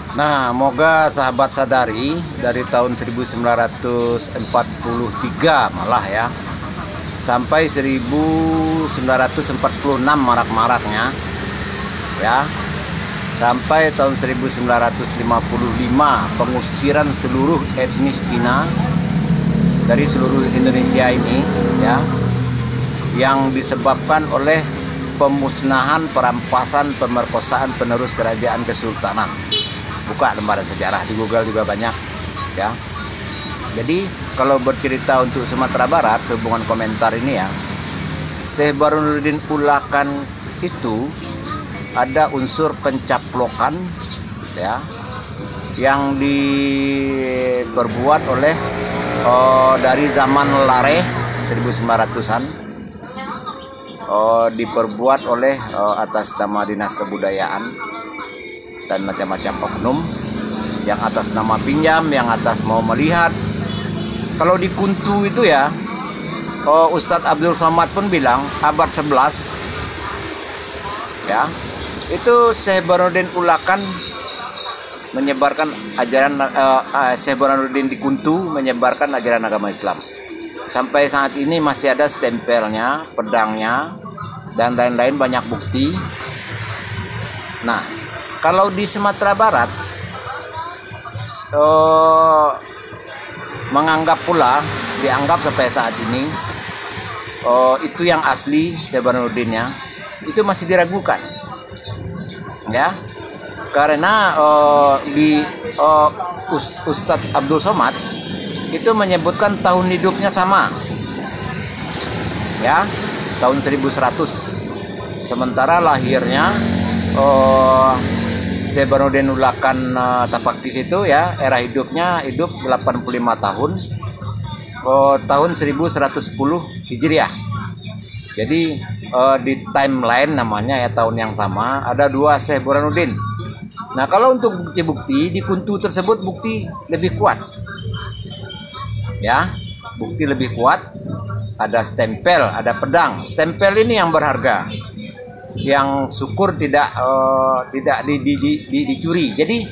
Nah, moga sahabat sadari dari tahun 1943 malah ya, sampai 1946 marak-maraknya ya, sampai tahun 1955 pengusiran seluruh etnis Cina dari seluruh Indonesia ini ya, yang disebabkan oleh pemusnahan, perampasan, pemerkosaan penerus kerajaan kesultanan. Buka lembaran sejarah di Google juga banyak ya. Jadi kalau bercerita untuk Sumatera Barat sehubungan komentar ini ya, Syekh Burhanuddin Ulakan itu ada unsur pencaplokan ya, yang diperbuat oleh dari zaman Lareh 1900-an, diperbuat oleh atas nama Dinas Kebudayaan dan macam-macam oknum, yang atas nama pinjam, yang atas mau melihat. Kalau di Kuntu itu ya, Ustadz Abdul Somad pun bilang abad 11 ya, itu Syekh Burhanuddin Ulakan menyebarkan ajaran, Syekh Burhanuddin di Kuntu menyebarkan ajaran agama Islam. Sampai saat ini masih ada stempelnya, pedangnya, dan lain-lain, banyak bukti. Nah, kalau di Sumatera Barat dianggap sampai saat ini itu yang asli Syekh Burhanuddinnya itu masih diragukan ya, karena Ustadz Abdul Somad itu menyebutkan tahun hidupnya sama ya, tahun 1100, sementara lahirnya Syekh Burhanuddin Ulakan Tapakis itu ya, era hidupnya hidup 85 tahun, tahun 1110 Hijriah. Jadi di timeline namanya ya, tahun yang sama ada dua Syekh Burhanuddin. Nah, kalau untuk bukti-bukti di Kuntu tersebut, bukti lebih kuat ya, bukti lebih kuat. Ada stempel, ada pedang. Stempel ini yang berharga, yang syukur tidak dicuri. Jadi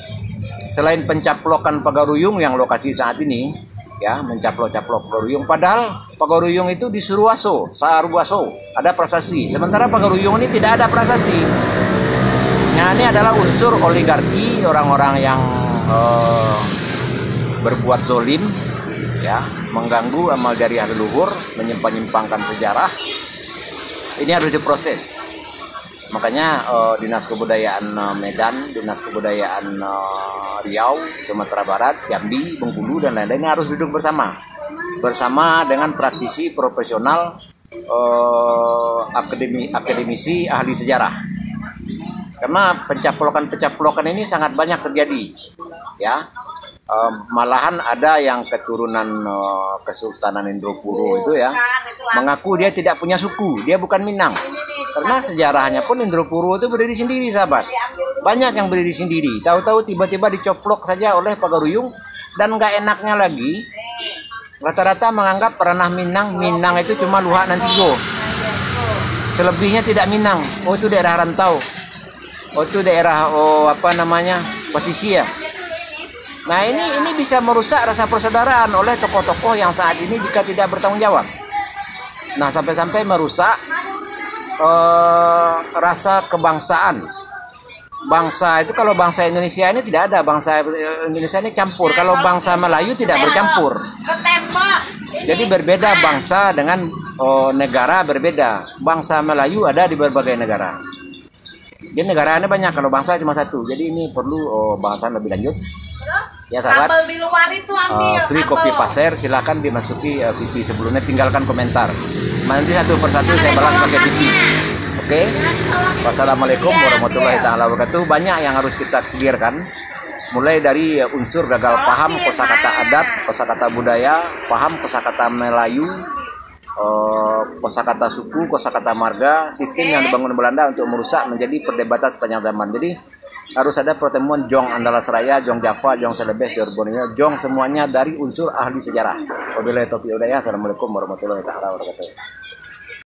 selain pencaplokan Pagaruyung yang lokasi saat ini ya, mencaplok-caplok Pagaruyung, padahal Pagaruyung itu di Suruwaso, Saruwaso ada prasasti, sementara Pagaruyung ini tidak ada prasasti. Nah, ini adalah unsur oligarki, orang-orang yang berbuat zolim ya, mengganggu amal jariah leluhur, menyimpang-nyimpangkan sejarah. Ini harus diproses. Makanya Dinas Kebudayaan Medan, Dinas Kebudayaan Riau, Sumatera Barat, Jambi, Bengkulu, dan lain-lain harus duduk bersama dengan praktisi profesional, akademisi, ahli sejarah. Karena pencaplokan ini sangat banyak terjadi ya. Malahan ada yang keturunan Kesultanan Indropuro itu ya, mengaku dia tidak punya suku, dia bukan Minang. Karena sejarahnya pun Indropuro itu berdiri sendiri, sahabat. Banyak yang berdiri sendiri. Tahu-tahu tiba-tiba dicoplok saja oleh Pagaruyung. Dan nggak enaknya lagi, rata-rata menganggap ranah Minang itu cuma Luhak Nantigo. Selebihnya tidak Minang. Oh, itu daerah rantau. Oh, itu daerah posisi ya. Nah, ini bisa merusak rasa persaudaraan oleh tokoh-tokoh yang saat ini jika tidak bertanggung jawab. Nah, sampai-sampai merusak rasa kebangsaan. Bangsa itu, kalau bangsa Indonesia ini tidak ada, bangsa Indonesia ini campur. Kalau bangsa Melayu tidak bercampur. Jadi berbeda bangsa dengan negara berbeda. Bangsa Melayu ada di berbagai negara. Jadi negaranya banyak, kalau bangsa cuma satu. Jadi ini perlu bahasan lebih lanjut. Ya sahabat, free copy passer, silakan dimasuki VP sebelumnya, tinggalkan komentar. Nanti satu persatu saya balas pakai VP. Oke. Wassalamualaikum warahmatullahi taala wabarakatuh. Banyak yang harus kita clearkan, mulai dari unsur gagal paham kosakata adat, kosakata budaya, paham kosakata Melayu, kosakata suku, kosakata marga, sistem yang dibangun Belanda untuk merusak menjadi perdebatan sepanjang zaman. Jadi harus ada pertemuan Jong Andalasraya, Jong Java, Jong Celebes, Jong Borneo, Jong semuanya dari unsur ahli sejarah. Wabillahi taufiq wal hidayah. Assalamualaikum warahmatullahi wabarakatuh.